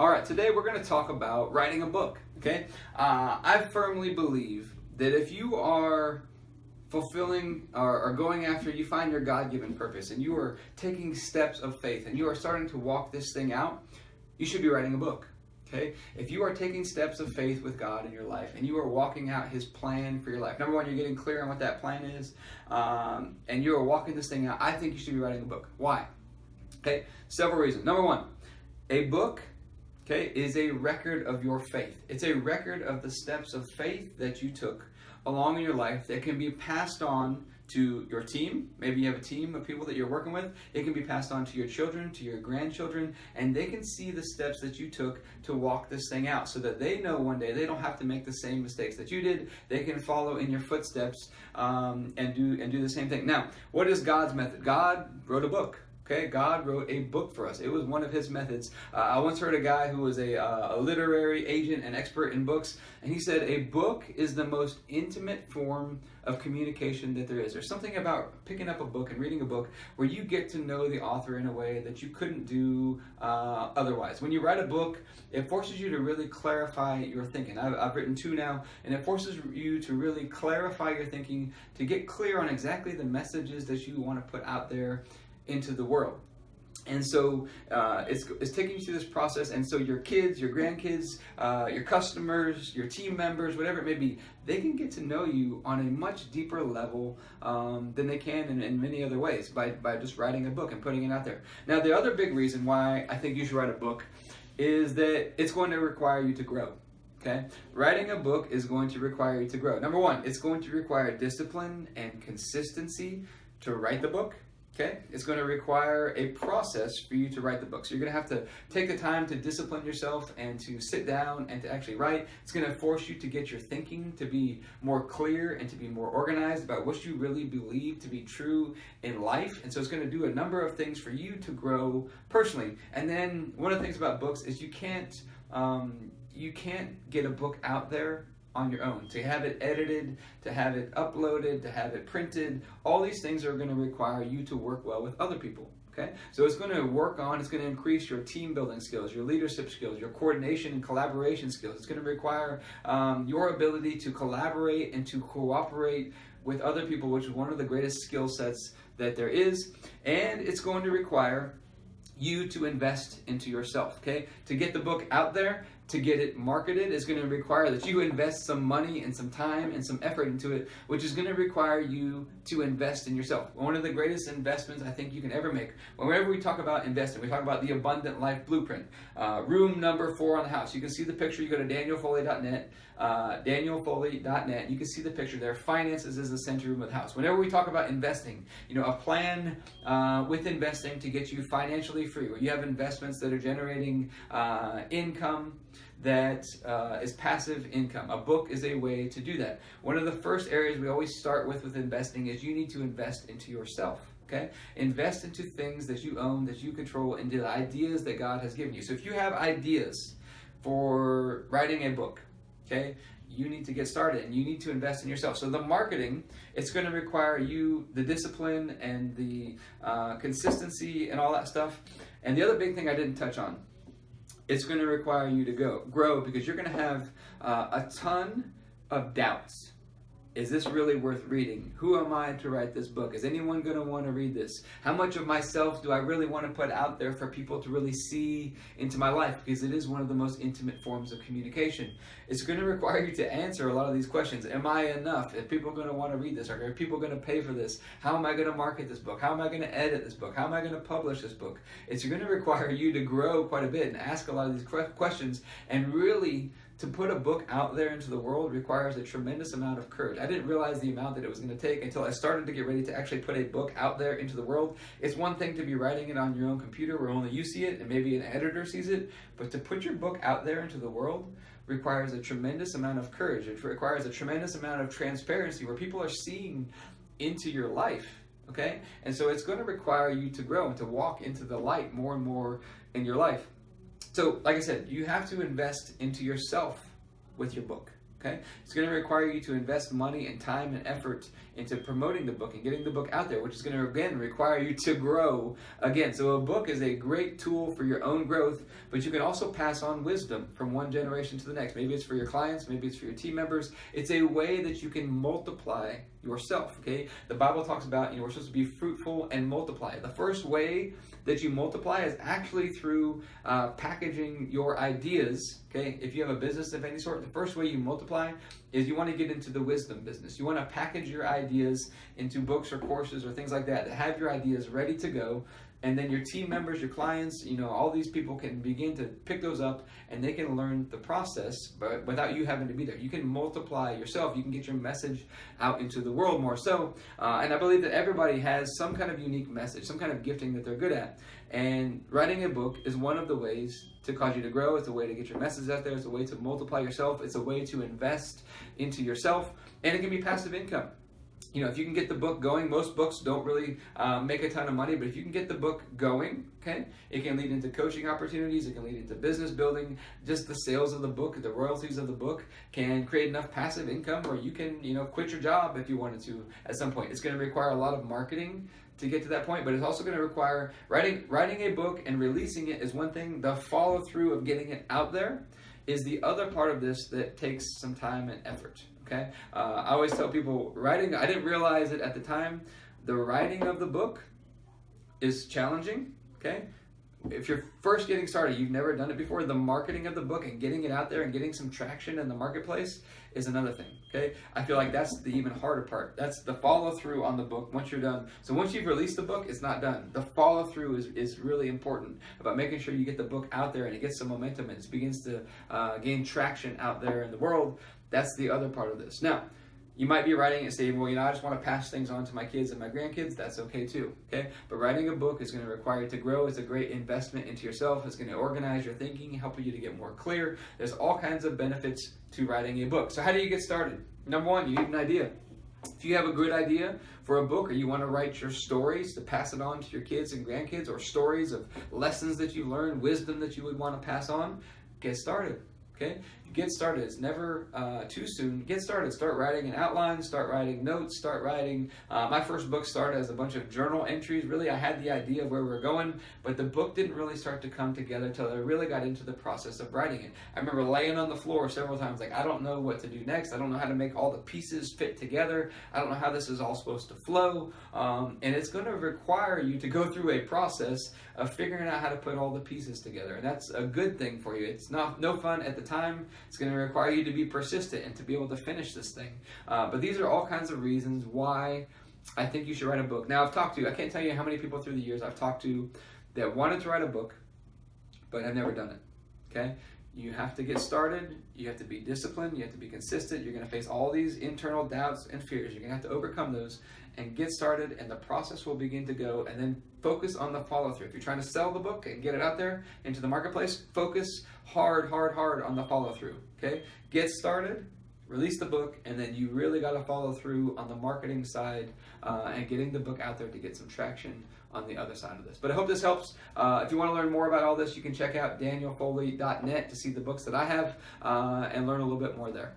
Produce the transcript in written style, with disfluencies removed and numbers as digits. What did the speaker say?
All right, today we're going to talk about writing a book, okay? I firmly believe that if you are fulfilling or going after, you find your God-given purpose and you are taking steps of faith and you are starting to walk this thing out, you should be writing a book, okay? If you are taking steps of faith with God in your life and you are walking out His plan for your life, number one, you're getting clear on what that plan is, and you are walking this thing out, I think you should be writing a book. Why? Okay, several reasons. Number one, a book, okay, is a record of your faith. It's a record of the steps of faith that you took along in your life that can be passed on to your team. Maybe you have a team of people that you're working with. It can be passed on to your children, to your grandchildren, and they can see the steps that you took to walk this thing out so that they know one day they don't have to make the same mistakes that you did. They can follow in your footsteps and do the same thing. Now, what is God's method? God wrote a book. Okay, God wrote a book for us. It was one of His methods. I once heard a guy who was a literary agent and expert in books, and he said a book is the most intimate form of communication that there is. There's something about picking up a book and reading a book where you get to know the author in a way that you couldn't do otherwise. When you write a book, it forces you to really clarify your thinking. I've written 2 now, and it forces you to really clarify your thinking, to get clear on exactly the messages that you want to put out there into the world. And so it's taking you through this process, and so your kids, your grandkids, your customers, your team members, whatever it may be, they can get to know you on a much deeper level than they can in many other ways by just writing a book and putting it out there. Now, the other big reason why I think you should write a book is that it's going to require you to grow. Okay? Writing a book is going to require you to grow. Number one, it's going to require discipline and consistency to write the book. Okay, it's going to require a process for you to write the book. So you're going to have to take the time to discipline yourself and to sit down and to actually write. It's going to force you to get your thinking to be more clear and to be more organized about what you really believe to be true in life. And so it's going to do a number of things for you to grow personally. And then one of the things about books is you can't get a book out there on your own. To have it edited, to have it uploaded, to have it printed, all these things are going to require you to work well with other people. Okay? So it's going to increase your team building skills, your leadership skills, your coordination and collaboration skills. It's going to require your ability to collaborate and to cooperate with other people, which is one of the greatest skill sets that there is. And it's going to require you to invest into yourself, okay? To get the book out there, to get it marketed, is going to require that you invest some money and some time and some effort into it, which is going to require you to invest in yourself. One of the greatest investments I think you can ever make. Whenever we talk about investing, we talk about the Abundant Life Blueprint. Room number 4 on the house. You can see the picture. You go to danielfoley.net, danielfoley.net. You can see the picture there. Finances is the center room of the house. Whenever we talk about investing, a plan with investing to get you financially free, where you have investments that are generating income that is passive income. A book is a way to do that. One of the first areas we always start with investing is you need to invest into yourself. Okay? Invest into things that you own, that you control, into the ideas that God has given you. So if you have ideas for writing a book, okay, you need to get started and you need to invest in yourself. So the marketing, it's going to require you the discipline and the consistency and all that stuff. And the other big thing I didn't touch on, it's going to require you to grow because you're going to have a ton of doubts. Is this really worth reading? Who am I to write this book? Is anyone going to want to read this? How much of myself do I really want to put out there for people to really see into my life? Because it is one of the most intimate forms of communication. It's going to require you to answer a lot of these questions. Am I enough? Are people going to want to read this? Are people going to pay for this? How am I going to market this book? How am I going to edit this book? How am I going to publish this book? It's going to require you to grow quite a bit and ask a lot of these questions, and really to put a book out there into the world requires a tremendous amount of courage. I didn't realize the amount that it was going to take until I started to get ready to actually put a book out there into the world. It's one thing to be writing it on your own computer where only you see it and maybe an editor sees it, but to put your book out there into the world requires a tremendous amount of courage. It requires a tremendous amount of transparency where people are seeing into your life. Okay? And so it's going to require you to grow and to walk into the light more and more in your life. So, like I said, you have to invest into yourself with your book. Okay? It's going to require you to invest money and time and effort into promoting the book and getting the book out there, which is going to, again, require you to grow again. So a book is a great tool for your own growth, but you can also pass on wisdom from one generation to the next. Maybe it's for your clients, maybe it's for your team members. It's a way that you can multiply yourself, okay? The Bible talks about, we're supposed to be fruitful and multiply. The first way that you multiply is actually through packaging your ideas, okay? If you have a business of any sort, the first way you multiply is you want to get into the wisdom business. You want to package your ideas into books or courses or things like that have your ideas ready to go. And then your team members, your clients, all these people can begin to pick those up and they can learn the process, but without you having to be there. You can multiply yourself. You can get your message out into the world more so. And I believe that everybody has some kind of unique message, some kind of gifting that they're good at. And writing a book is one of the ways to cause you to grow. It's a way to get your message out there. It's a way to multiply yourself. It's a way to invest into yourself. And it can be passive income. If you can get the book going, most books don't really make a ton of money, but if you can get the book going, okay, it can lead into coaching opportunities, it can lead into business building. Just the sales of the book, the royalties of the book can create enough passive income where you can, quit your job if you wanted to at some point. It's going to require a lot of marketing to get to that point, but it's also going to require writing a book and releasing it is one thing. The follow through of getting it out there is the other part of this that takes some time and effort. Okay, I always tell people writing, I didn't realize it at the time, the writing of the book is challenging, okay? If you're first getting started, you've never done it before, the marketing of the book and getting it out there and getting some traction in the marketplace is another thing, okay? I feel like that's the even harder part. That's the follow through on the book once you're done. So once you've released the book, it's not done. The follow through is really important about making sure you get the book out there and it gets some momentum and it begins to gain traction out there in the world. That's the other part of this. Now, you might be writing and saying, well, I just want to pass things on to my kids and my grandkids. That's okay too, okay? But writing a book is going to require you to grow. It's a great investment into yourself. It's going to organize your thinking, help you to get more clear. There's all kinds of benefits to writing a book. So how do you get started? Number one, you need an idea. If you have a good idea for a book or you want to write your stories to pass it on to your kids and grandkids or stories of lessons that you learned, wisdom that you would want to pass on, get started. Okay? Get started. It's never too soon. Get started. Start writing an outline. Start writing notes. Start writing. My first book started as a bunch of journal entries. Really, I had the idea of where we were going, but the book didn't really start to come together until I really got into the process of writing it. I remember laying on the floor several times like, I don't know what to do next. I don't know how to make all the pieces fit together. I don't know how this is all supposed to flow. And it's going to require you to go through a process of figuring out how to put all the pieces together. And that's a good thing for you. It's no fun at the time. It's going to require you to be persistent and to be able to finish this thing. But these are all kinds of reasons why I think you should write a book. Now, I can't tell you how many people through the years I've talked to that wanted to write a book, but have never done it. Okay? You have to get started. You have to be disciplined. You have to be consistent. You're going to face all these internal doubts and fears. You're going to have to overcome those and get started, and the process will begin to go, and then focus on the follow-through. If you're trying to sell the book and get it out there into the marketplace, focus hard on the follow-through, okay? Get started, release the book, and then you really got to follow through on the marketing side and getting the book out there to get some traction on the other side of this. But I hope this helps. If you want to learn more about all this, you can check out danielfoley.net to see the books that I have and learn a little bit more there.